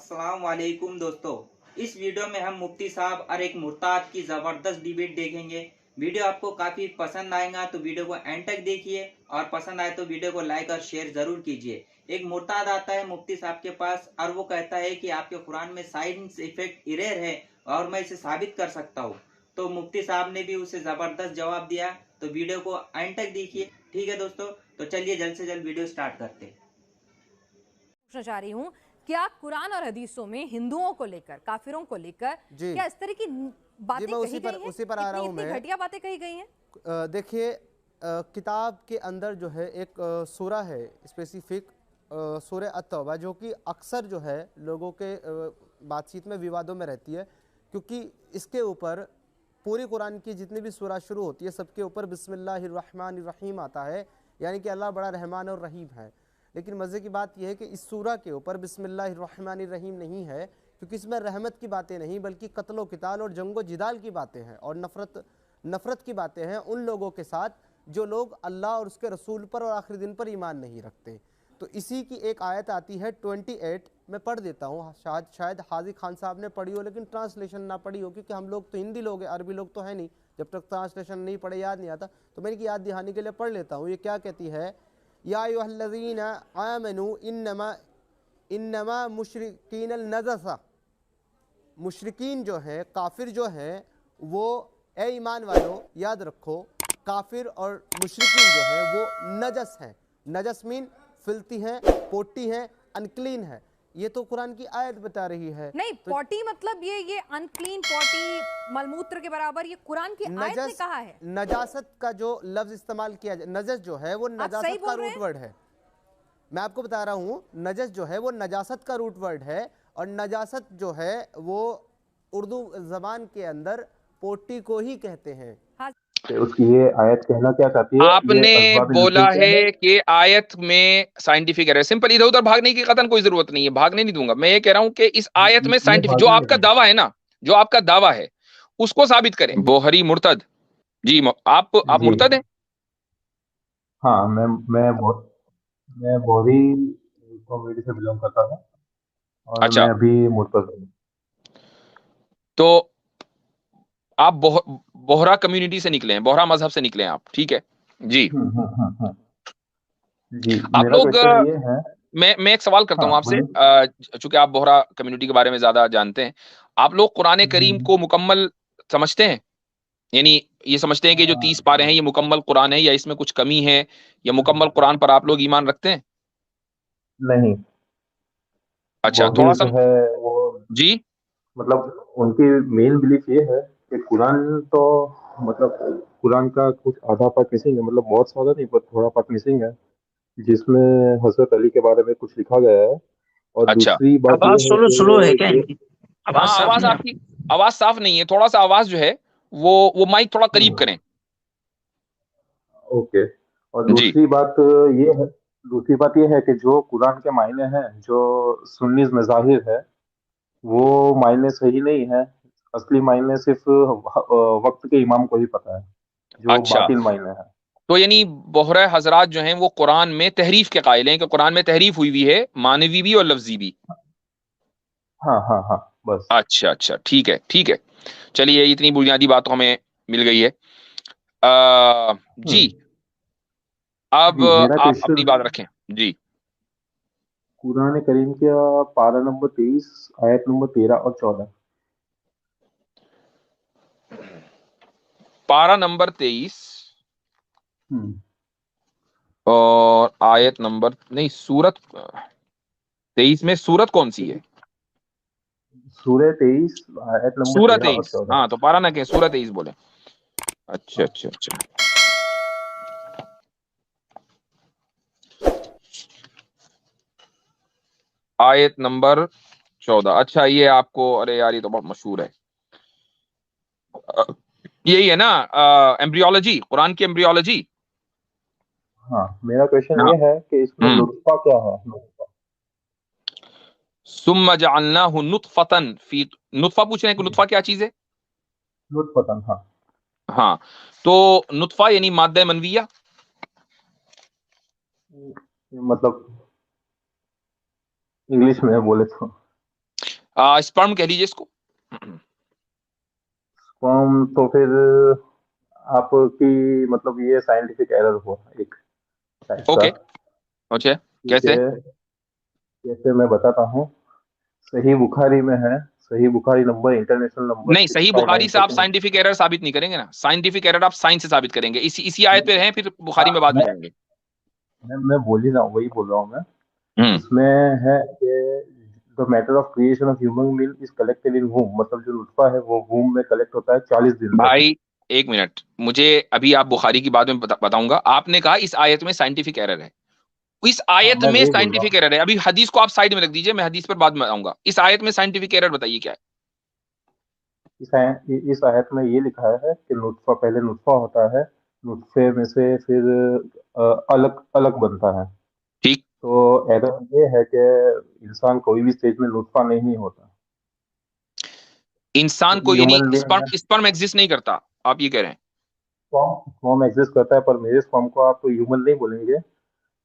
अस्सलाम वालेकुम दोस्तों। इस वीडियो में हम मुफ्ती साहब और एक मुर्ताद की जबरदस्त डिबेट देखेंगे। वीडियो आपको काफी पसंद आएगा तो वीडियो को एंड तक देखिए और पसंद आए तो वीडियो को लाइक और शेयर जरूर कीजिए। एक मुर्ताद आता है मुफ्ती साहब के पास और वो कहता है कि आपके कुरान में साइंस इफेक्ट इरेर है और मैं इसे साबित कर सकता हूँ। तो मुफ्ती साहब ने भी उसे जबरदस्त जवाब दिया। तो वीडियो को एंड तक देखिए। ठीक है दोस्तों, तो चलिए जल्द से जल्द वीडियो स्टार्ट करते हैं। पूछना चाह रही हूँ, क्या कुरान और हदीसों में हिंदुओं को लेकर, काफिरों को लेकर क्या इस तरह की बातें कही गई हैं? उसी पर आ रहा हूँ मैं। घटिया बातें कही गई हैं। देखिए, किताब के अंदर जो है एक सूरा है स्पेसिफिक, सूरह अत-तौबा, जो कि अक्सर जो है लोगों के बातचीत में विवादों में रहती है, क्योंकि इसके ऊपर पूरी कुरान की जितनी भी सूरा शुरू होती है सबके ऊपर बिस्मिल्लाहिर्रहमानिर्रहीम आता है, यानी कि अल्लाह बड़ा रहमान और रहीम है। लेकिन मज़े की बात यह है कि इस सूरा के ऊपर बिस्मिल्लाहिर्रहमानिर्रहीम नहीं है, क्योंकि इसमें रहमत की बातें नहीं बल्कि कत्लो क़िताल और जंगो जिदाल की बातें हैं और नफ़रत की बातें हैं उन लोगों के साथ जो लोग अल्लाह और उसके रसूल पर और आखिरी दिन पर ईमान नहीं रखते। तो इसी की एक आयत आती है 28, मैं पढ़ देता हूँ। शायद हाजी खान साहब ने पढ़ी हो लेकिन ट्रांसलेशन ना पढ़ी हो, क्योंकि हम लोग तो हिंदी लोग हैं, अरबी लोग तो है नहीं, जब तक ट्रांसलेशन नहीं पढ़े याद नहीं आता। तो मैं इनकी याद दिहानी के लिए पढ़ लेता हूँ। ये क्या कहती है, या अय्युहल्लज़ीना आमनू इन्नमा मुशरिकीनल नजसा, मुशरिकीन जो है, काफिर जो है वो, ए ईमान वालों याद रखो, काफिर और मुशरिकीन जो है वो नजस हैं। नजस मीन फिल्ती हैं, पोटी हैं, अनक्लीन है। ये तो कुरान की आयत बता रही है। नहीं, तो पॉटी मतलब ये अनक्लीन, पॉटी मलमूत्र के बराबर, ये कुरान की आयत ने कहा है। नजासत का जो लफ्ज इस्तेमाल किया जाए, नजस जो है वो नजासत का रूट वर्ड है। मैं आपको बता रहा हूँ, नजस जो है वो नजासत का रूट वर्ड है, और नजासत जो है वो उर्दू जबान के अंदर पोटी को ही कहते हैं। उसकी ये आयत कहना क्या चाहती है? आपने बोला है कि आयत में साइंटिफिक एरर, सिंपल, इधर उधर भागने की कतन कोई जरूरत नहीं है, भागने नहीं दूंगा। मैं ये कह रहा हूं कि इस आयत में साइंटिफिक, जो आपका दावा है ना, जो आपका दावा है उसको साबित करें। बोहरी मुर्तद जी, आप मुर्तद हैं? हाँ, मैं बोहरी कम्युनिटी से बिलोंग करता हूँ और अच्छा, मैं अभी मुर्तद हूँ। तो आप बोहरा कम्युनिटी से निकले हैं, बोहरा मजहब से निकले हैं आप, ठीक है जी। जी, आप मेरा लोग, क्वेश्चन ये है, मैं एक सवाल करता हूं आपसे, चूंकि आप बोहरा कम्युनिटी के बारे में ज्यादा जानते हैं, आप लोग कुरान करीम को मुकम्मल समझते हैं? यानी ये समझते हैं कि जो 30 पारे हैं ये मुकम्मल कुरान है, या इसमें कुछ कमी है, या मुकम्मल कुरान पर आप लोग ईमान रखते हैं? नहीं। अच्छा, थोड़ा सा जो है वो, जी। मतलब उनकी मेन बिलीफ ये है कि कुरान तो, मतलब कुरान का कुछ आधा पार्ट मिसिंग है, मतलब बहुत सारा नहीं पर थोड़ा पार्ट मिसिंग है, जिसमें हजरत अली के बारे में कुछ लिखा गया है। और अच्छा, दूसरी बात ये आवाज है स्लो है क्या कि इनकी? आवाज हाँ, साफ आवाज नहीं है। आपकी, आवाज साफ नहीं है, थोड़ा सा आवाज जो है वो माइक थोड़ा करीब करें। ओके। और जी, दूसरी बात ये है कि जो कुरान के मायने हैं जो सुन्नीज में जाहिर है, वो मायने सही नहीं है। असली मायने सिर्फ वक्त के इमाम को ही पता है, जो अच्छा, बातिल मायने हैं। तो यानी बोहरा हजरात जो हैं वो कुरान में तहरीफ के कायल हैं कि कुरान में तहरीफ हुई हुई है, मानवी भी और लफ्जी भी। हाँ हाँ हाँ, बस। अच्छा अच्छा, ठीक है ठीक है, चलिए, इतनी बुनियादी बात तो हमें मिल गई है। जी, अब जी, मेरा आप अपनी क्वेश्चन बात रखें जी। कुरान करीम का पारा नंबर 23, आयत नंबर 13 और 14। पारा नंबर 23 हम्म। और आयत नंबर, नहीं, सूरत 23 में सूरत कौन सी है? सूरह 23, आयत नंबर सूरत 13 और 23, 14। हाँ, तो पारा ना कहें, सूरत 23 बोले। अच्छा हाँ। अच्छा अच्छा, आयत नंबर 14। अच्छा, ये आपको, अरे यार, ये तो बहुत मशहूर है। अ, यही है ना, एम्ब्रियोलॉजी, कुरान की एम्ब्रियोलॉजी। हाँ, मेरा क्वेश्चन हाँ। ये है कि इसमें हम्म। नुत्फा क्या है? सुम्मा जअलनाहु नुतफतन फी, नुतफा पूछ रहे हैं कि नुतफा क्या चीज है? नुत्फतन, हाँ। हाँ, तो नुतफा यानी माद्दा मनविया। मतलब इंग्लिश में बोले तो, स्पर्म कह लीजिए इसको। स्पर्म तो फिर आपकी मतलब ये साइंटिफिक एरर हुआ एक टाइप का। ओके, अच्छा, कैसे? कैसे मैं बताता हूँ। सही बुखारी में है, सही बुखारी नंबर, इंटरनेशनल नंबर नहीं, सही बुखारी से आप साइंटिफिक एरर साबित नहीं करेंगे ना, साइंटिफिक एरर आप साइंस से साबित करेंगे। इसी आयत पे हैं, फिर बुखारी में बाद में जाएंगे। मैं बोल ही रहा हूँ, वही बोल रहा हूँ मैं। हम्म, इसमें है कि the matter of creation of human milk is collected in womb, मतलब जो नुत्फा है वो वूम में कलेक्ट होता है 40 दिन तक। भाई एक मिनट, मुझे अभी आप बुखारी की बाद में बताऊंगा। आपने कहा इस आयत में साइंटिफिक एरर है, इस हाँ, आयत मैं में वही बोल रहा साइंटिफिक हूँ। एरर है। अभी हदीस को आप साइड में रख दीजिए, मैं हदीस पर बाद में आऊंगा। इस आयत में साइंटिफिक एरर बताइए क्या है। इस आयत में ये लिखा है कि नुत्फा, पहले नुत्फा होता है, नुत्फे में से फिर अलग अलग बनता है। ठीक, तो एरर ये है कि इंसान कोई भी स्टेज में नुत्फा नहीं होता। इंसान को यानी ह्यूमन बीइंग है, स्पर्म एग्जिस्ट नहीं करता, आप ये कह रहे हैं? फॉर्म एग्जिस्ट करता है, पर मेरे फॉर्म को आप ह्यूमन नहीं बोलेंगे।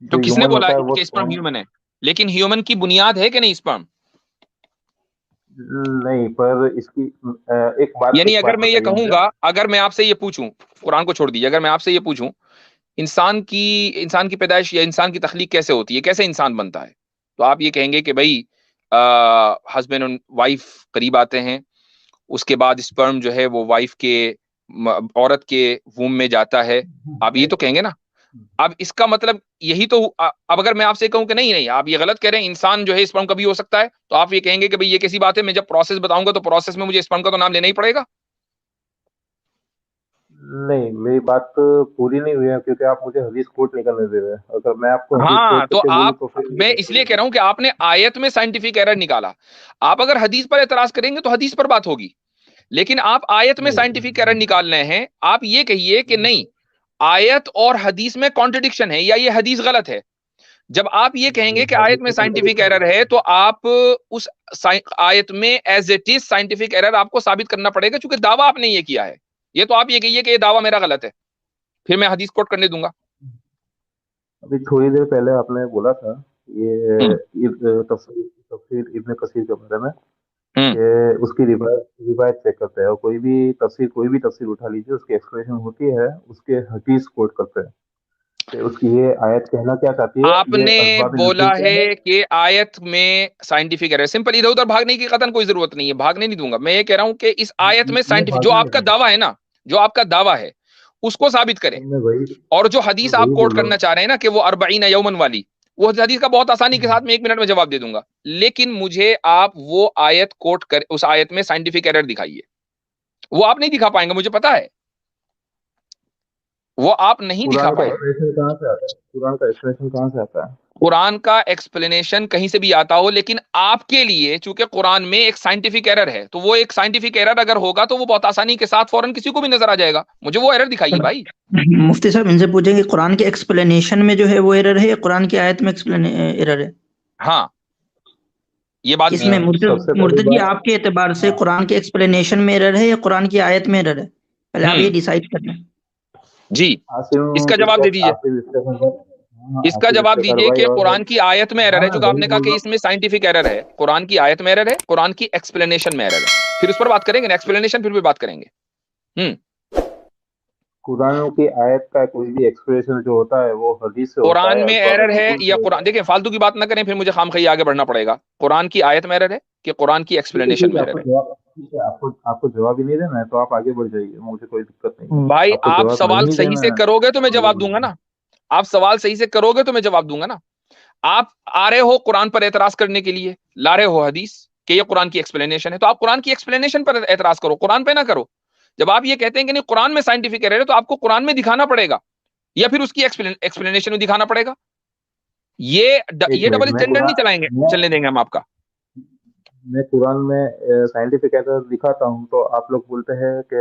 तो जो किसने ह्यूमन बोला होता है वो कि स्पर्म स्पर्म। ह्यूमन है? लेकिन ह्यूमन की बुनियाद है कि नहीं स्पर्म? नहीं, पर इसकी यानी एक अगर बात मैं ये बताइए मुझे। कहूंगा, अगर मैं आपसे ये पूछूं, कुरान को छोड़ दीजिए, अगर मैं आपसे ये पूछूं इंसान की पैदाइश या इंसान की तख्लीक कैसे होती है, कैसे इंसान बनता है, तो आप ये कहेंगे कि भाई हस्बैंड और वाइफ करीब आते हैं, उसके बाद स्पर्म जो है वो वाइफ के औरत के वूम में जाता है, आप ये तो कहेंगे ना। अब इसका मतलब यही तो अब अगर मैं आपसे कहूं कि नहीं नहीं आप ये गलत कह रहे हैं, इंसान जो है स्पर्म कभी हो सकता है, तो आप ये कहेंगे कि भाई ये कैसी बात है, मैं जब प्रोसेस बताऊंगा तो प्रोसेस में मुझे स्पर्म का तो नाम लेना ही पड़ेगा। नहीं, मेरी बात पूरी नहीं हुई है, क्योंकि आप मुझे हदीस कोट नहीं करने दे रहे हैं। अगर मैं आपको हदीस हाँ, कोट तो करके बोलूं आप, तो फिर ये मैं गड़बड़ इसलिए कह होगी। रहा हूं कि आपने आयत में साइंटिफिक एरर निकाला। आप अगर हदीस पर एतराज करेंगे तो हदीस पर बात होगी, लेकिन आप आयत में साइंटिफिक एरर नहीं, निकाल रहे हैं। आप ये कहिए कि नहीं, आयत और हदीस में कॉन्ट्रडिक्शन है या ये हदीस गलत है। जब आप ये कहेंगे कि आयत हदीस में में साइंटिफिक कंट्राडिक्शन एरर नहीं है, है। तो आप उस आयत में as it is scientific error आपको साबित करना पड़ेगा, क्योंकि दावा आपने ये किया है। ये तो आप ये कहिए कि ये दावा मेरा गलत है, फिर मैं हदीस कोट करने दूंगा। अभी थोड़ी देर पहले आपने बोला था ये हम्म, तफसीर तफसीर इब्न कसीर के बारे में, हम्म। कि उसकी रिवायत रिवायत चेक करते हैं, और कोई भी तफसीर उठा लीजिए, उसकी एक्सप्लेनेशन होती है, उसके हदीस कोट करते हैं कि उसकी ये आयत कहना क्या चाहती है, ये आपने असबाब बोला नुज़ूल क्या है। है कि आयत में साइंटिफिक एरर, सिंपल, इधर उधर भागने की कतन कोई जरूरत नहीं है, भागने नहीं दूंगा। मैं ये कह रहा हूं कि इस आयत में मैं साइंटिफिक, जो भागने आपका लगा, दावा है ना, जो आपका दावा है उसको साबित करें। मैं वही और जो मैं हदीस आप वही कोट बोल रहा करना हूँ। चाह रहे हैं ना कि वो 40 यौमन वाली, वो हदीस का बहुत आसानी के साथ में 1 मिनट में जवाब दे दूंगा। लेकिन मुझे आप वो आयत कोट कर, उस आयत में साइंटिफिक एरर दिखाइए। वो आप नहीं दिखा पाएंगे, मुझे पता है, वो आप नहीं दिखा कुरान का पाएंगे। एक्सप्लेनेशन कहाँ से आता है? कुरान का एक्सप्लेनेशन कहाँ से आता है? कुरान का एक्सप्लेनेशन कहीं से भी आता हो, लेकिन आपके लिए चूंकि कुरान में एक साइंटिफिक एरर है, तो वो एक साइंटिफिक एरर अगर होगा तो वो बहुत आसानी के साथ फौरन किसी को भी नजर आ जाएगा। मुझे वो एरर दिखाइए भाई। मुफ्ती साहब इनसे पूछेंगे कुरान के एक्सप्लेनेशन में जो है वो एरर है या कुरान की आयत में एरर है? हाँ, ये बात भी किसमें सबसे पहली मुर्तजी बात, आपके एतबार से कुरान के एक्सप्लेनेशन में एरर है या कुरान की आयत में एरर है? पहले आप ये डिसाइड कर लें। जी, इसका जवाब दे दीजिए। आसिफ इसका सरवर, हाँ, इसका आसिफ जवाब इसका दीजिए सरवर, कि और कुरान की आयत में एरर हाँ है, मैं जो वही आपने कहा बोल कि रहा इसमें साइंटिफिक एरर है। कुरान की आयत में एरर है, कुरान की एक्सप्लेनेशन में एरर है, फिर उस पर बात करेंगे ना, एक्सप्लेनेशन फिर भी बात करेंगे। हम्म हूँ। कुरान की आयत का कोई भी एक्सप्रेशन जो होता है वो हदीस से होता कुरान है, में असबाब एरर है नुज़ूल से या होता कुरान, है। देखिए फालतू की बात ना करें, फिर मुझे खामखी आगे बढ़ना पड़ेगा। कुरान की आयत में एरर है कि कुरान की एक्सप्लेनेशन ठीक में है, एरर है? आपको जवाब ही नहीं देना है तो आप आगे बढ़ जाइए, मुझे कोई दिक्कत नहीं है। भाई आपको आप जवाब सवाल नहीं सही देना से है करोगे तो मैं तो आगे जवाब बढ़ दूंगा जाइए। ना। आप सवाल सही से करोगे तो मैं जवाब दूंगा ना। आप आ रहे हो कुरान पर एतराज करने के लिए, ला रहे हो हदीस कि ये कुरान की एक्सप्लेनेशन है, तो आप कुरान की एक्सप्लेनेशन पर एतराज करो, कुरान पे ना करो। जब आप ये कहते हैं कि नहीं कुरान में साइंटिफिक एरर है, तो आपको कुरान में दिखाना पड़ेगा या फिर उसकी एक्सप्लेनेशन में दिखाना पड़ेगा। एक ये मिनट, डबल स्टैंडर्ड नहीं चलाएंगे, चलने देंगे हम आपका। मैं कुरान में साइंटिफिक एरर दिखाता हूँ तो आप लोग बोलते हैं कि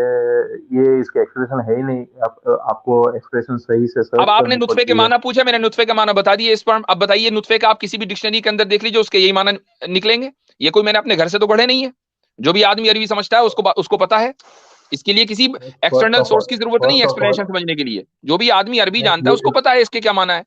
ये इसका एक्सप्रेशन है ही नहीं, आपको एक्सप्रेशन सही से अब सर्च आपने करनी नुत्फे के पड़ती है। माना पूछा, मैंने नुत्फे का माना बता दिए इस पर। अब बताइए नुत्फे का आप किसी भी डिक्शनरी के अंदर देख लीजिए, उसके यही माना निकलेंगे। ये कोई मैंने अपने घर से तो पढ़े नहीं है। जो भी आदमी अरबी समझता है उसको पता है। इसके लिए किसी first external of source all की जरूरत नहीं है फर्स्ट ऑफ ऑल एक्सप्लेनेशन समझने के लिए। जो भी आदमी अरबी मैं जानता है उसको पता है इसके क्या माना है।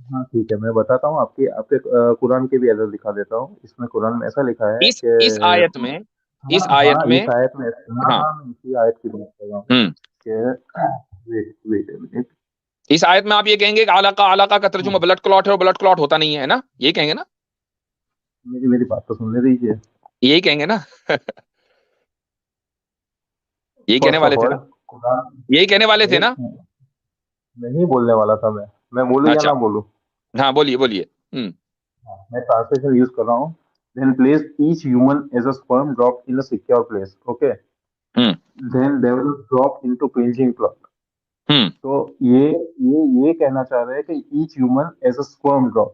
हाँ ठीक है, मैं बताता हूँ आपके आपके कुरान के भी एरर दिखा देता हूँ। इसमें कुरान में ऐसा लिखा है इस कि इस आयत में, हाँ इस आयत हाँ, में, इस आयत में, हाँ हाँ, हाँ, मैं इसी आयत की बात कर रहा हूँ कि वेट वेट मिनट। इस आयत में आप ये कहेंगे कि आलाका, आलाका का तर्जुमा ब्लड क्लॉट है और ब्लड क्लॉट होता नहीं है ना, ये कहेंगे ना, मेरी मेरी बात तो सुनने दीजिए। यही कहेंगे ना। यही कहने फर्स्ट वाले ऑफ थे ऑल ना, कुरान, यही कहने वाले थे नहीं ना। नहीं बोलने वाला था मैं बोलूँ या अच्छा, ना बोलूँ? हाँ बोलिए बोलिए। मैं ट्रांसलेशन यूज कर रहा हूँ। then place each human as a sperm drop in a secure place, okay, hmm then they will drop into cleansing cloth। हम्म तो ये कहना चाह रहे हैं कि each human as a sperm drop.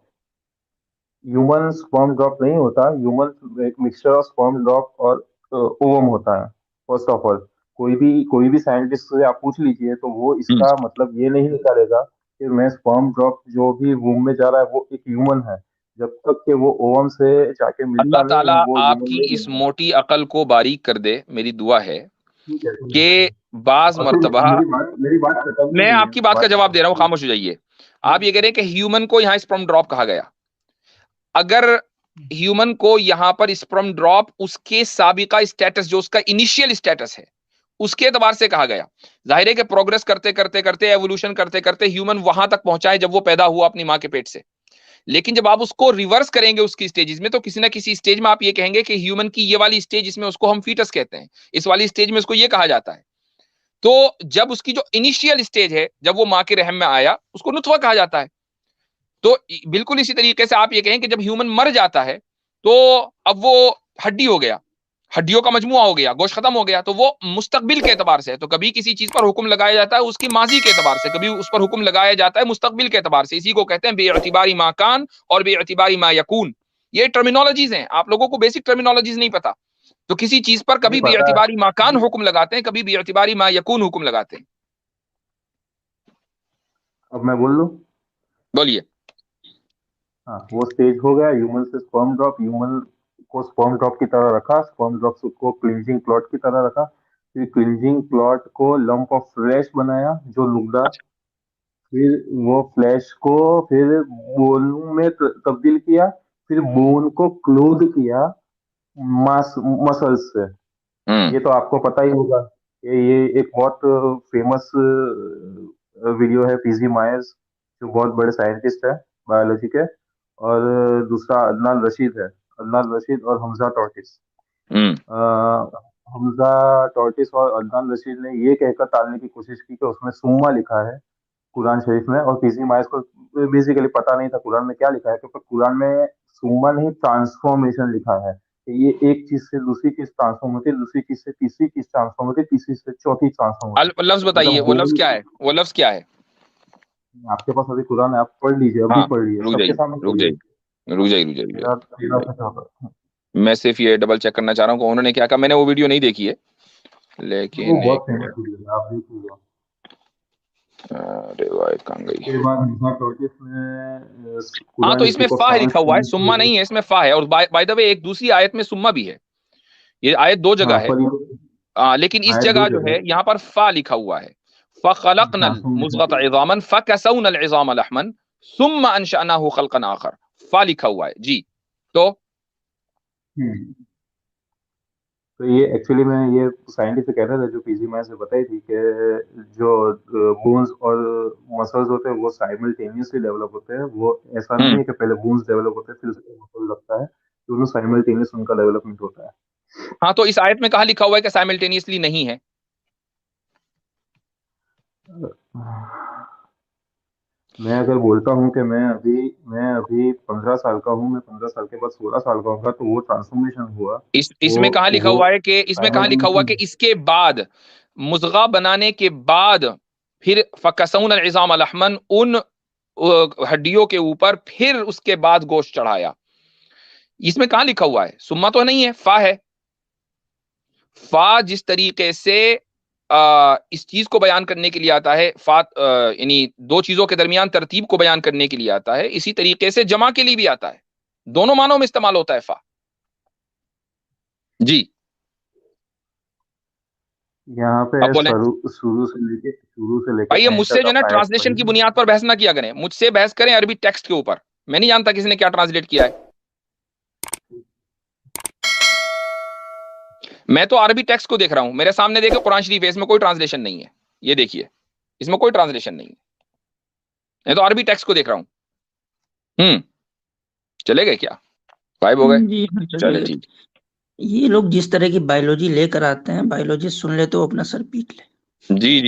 Human sperm drop नहीं होता, ह्यूमन एक मिक्सचर ऑफ स्पर्म ड्रॉप और ओवम होता है। फर्स्ट ऑफ ऑल, कोई भी साइंटिस्ट से आप पूछ लीजिए तो वो हम्म। इसका मतलब ये नहीं निकालेगा कि मैं स्पर्म ड्रॉप जो भी वूम में जा रहा है वो एक ह्यूमन है, जब तक कि वो ओवम से जाके अल्लाह मिलता नहीं, ताला वो ह्यूमन आपकी नहीं इस बनता। मोटी अकल को बारीक कर दे, मेरी दुआ है ठीक है, ठीक कि है। बाज और फिर मर्तबा, मेरी बात खत्म नहीं मैं हुई है, आपकी बात का बात जवाब खत्म दे रहा हूं, नहीं हुई खामोश हो जाइए। आप है। ये कह रहे हैं कि ह्यूमन को यहां स्पर्म ड्रॉप कहा गया। अगर ह्यूमन को यहां पर स्पर्म ड्रॉप उसके साबिका स्टेटस, जो उसका इनिशियल स्टेटस है, उसके एतबार से कहा गया। जाहिर है कि प्रोग्रेस करते करते करते, एवोल्यूशन करते करते ह्यूमन वहां तक पहुंचा है जब वो पैदा हुआ अपनी मां के पेट से। लेकिन जब आप उसको रिवर्स करेंगे उसकी स्टेजेस में, तो किसी ना किसी स्टेज में आप ये कहेंगे कि ह्यूमन की ये वाली स्टेज, इसमें उसको हम फीटस कहते हैं, इस वाली स्टेज में उसको ये कहा जाता है। तो जब उसकी जो इनिशियल स्टेज है, जब वो मां के रहम में आया, उसको नुतफा कहा जाता है। तो बिल्कुल इसी तरीके से आप ये कहें कि जब ह्यूमन मर जाता है तो अब वो हड्डी हो गया, हड्डियों का मजमुआ हो गया, गोश्त खत्म हो गया, तो वो मुस्तकबिल के एतबार से है। तो कभी किसी चीज पर हुक्म लगाया जाता है उसकी माजी के एतबार से, कभी उस पर हुक्म लगाया जाता है मुस्तकबिल के एतबार से। इसी को कहते हैं बेअतिबारी मा कान और बेअतिबारी मा यकून। ये टर्मिनोलॉजीज हैं, आप लोगों को बेसिक टर्मिनोलॉजीज नहीं पता। तो किसी चीज पर मुझे कभी पता है। बेअतिबारी मा कान हुक्म लगाते हैं, कभी बेअतिबारी मा यकून हुक्म लगाते हैं। अब मैं बोल लूं? बोलिए। हाँ, वो स्टेज हो गया ह्यूमन से स्पर्म ड्रॉप। ह्यूमन को स्पर्म ड्रॉप की तरह रखा, स्पर्म ड्रॉप को क्लिंजिंग क्लॉट की तरह रखा, फिर क्लिंजिंग क्लॉट को लंप ऑफ फ्लैश बनाया जो नुकदा, फिर वो फ्लैश को फिर बोन में तब्दील किया, फिर बोन को क्लोथ किया मास मसल्स से। हम्म ये तो आपको पता ही होगा। ये एक बहुत फेमस वीडियो है पीजी मायर्स, जो बहुत बड़े साइंटिस्ट है बायोलॉजी के, और दूसरा अदनान रशीद है, अदनान रशीद और हमजा टॉर्टिस। हम्म अ, हमजा टॉर्टिस और अदनान रशीद ने ये कहकर टालने की कोशिश की कि उसमें सुम्मा लिखा है कुरान शरीफ में, और पीजी मायर्स को बेसिकली पता नहीं था कुरान में क्या लिखा है, क्योंकि कुरान में सुम्मा नहीं ट्रांसफॉर्मेशन लिखा है। ये एक चीज से दूसरी चीज ट्रांसफॉर्म होती है, दूसरी चीज से तीसरी चीज ट्रांसफॉर्म होती है, तीसरी से चौथी ट्रांसफॉर्म होती लफ्ज है, बताइए, मतलब वो लफ्ज बोल। क्या है, वो लफ्ज क्या है। आपके पास अभी कुरान है, आप पढ़ लीजिए, अभी हाँ, पढ़ लीजिए, रुक सबके जाइए, सामने रुक पढ़ लीजिए। जाइए, रुक जाइए, रुक जाइए, रुक तेरह तेरह जाइए। से चौदह। मैं सिर्फ ये डबल चेक करना चाह रहा हूँ कि उन्होंने क्या कहा। मैंने वो वीडियो नहीं देखी है, वो लेकिन बहुत एक फेमस मिनट। वीडियो है, आप देख लीजिए। रिवायत कहाँ गई। उसके बाद मिर्जा टोटिस ने हाँ, तो कुरान इसमें को फा फाउंड लिखा हुआ है, करने के सुम्मा लिए। नहीं है, इसमें फा है। और बाय द वे एक दूसरी आयत में सुम्मा भी है। ये आयत दो जगह हाँ, है। पर ये लेकिन इस आयत दो जगह जो जगह है है। यहाँ पर फा लिखा हुआ है। फखलकनल ट्रांसफॉर्मेशन मुज़गत इज़ामन फकसौनल इज़ाम लहमन सुम्मा अंशअनाहु खल्कन आखर। फा लिखा हुआ है जी। तो तो ये एक्चुअली मैं ये साइंटिफिक एरर है जो पीजी मैंने से बताई थी कि जो बोन्स और मसल्स होते हैं वो साइमल्टेनियसली डेवलप होते हैं। वो ऐसा नहीं हम्म है कि पहले बोन्स डेवलप होते हैं फिर उसके मसल लगता है, दोनों साइमल्टेनियस उनका डेवलपमेंट होता है। हाँ, तो इस आयत में कहाँ लिखा हुआ है कि साइमल्टेनियसली नहीं है। मैं अगर बोलता हूँ कि मैं अभी 15 साल का हूँ, मैं 15 साल के बाद 16 साल का होगा, तो वो ट्रांसफॉर्मेशन हुआ। वो इसमें कहाँ लिखा वो हुआ है कि, इसमें कहाँ लिखा हुआ है कि साइमल्टेनियसली। इसके बाद, मुज़गा बनाने के बाद, फिर फकसौन अलइज़ाम लहमन, उन हड्डियों के ऊपर फिर उसके बाद गोश्त चढ़ाया। इसमें कहाँ लिखा हुआ है, सुम्मा तो नहीं है, फा है। फा जिस तरीके से इस चीज को बयान करने के लिए आता है, फा यानी दो चीजों के दरमियान तरतीब को बयान करने के लिए आता है, इसी तरीके से जमा के लिए भी आता है। दोनों मानों में इस्तेमाल होता है फा जी। यहाँ पे अब बोले शुरू से लेके भाई, ये एंड मुझसे तक जो है ना आप आयत ट्रांसलेशन की पढ़िए। बुनियाद पर बहस ना किया करें, मुझसे बहस करें अरबी टेक्स्ट के ऊपर। मैं नहीं जानता किसी ने क्या ट्रांसलेट किया है। मैं तो अरबी टेक्स्ट को देख रहा हूं, मेरे सामने देखे कुरान शरीफ है, इसमें कोई ट्रांसलेशन नहीं है। ये देखिए, इसमें कोई ट्रांसलेशन नहीं है। मैं तो अरबी टेक्स्ट को देख रहा हूं। चले गए क्या? गायब हो गए? जी हाँ, चले चलिए। ठीक। ये लोग जिस तरह की बायोलॉजी लेकर आते हैं, बायोलॉजी सुन ले तो अपना सर पीट ले। जी।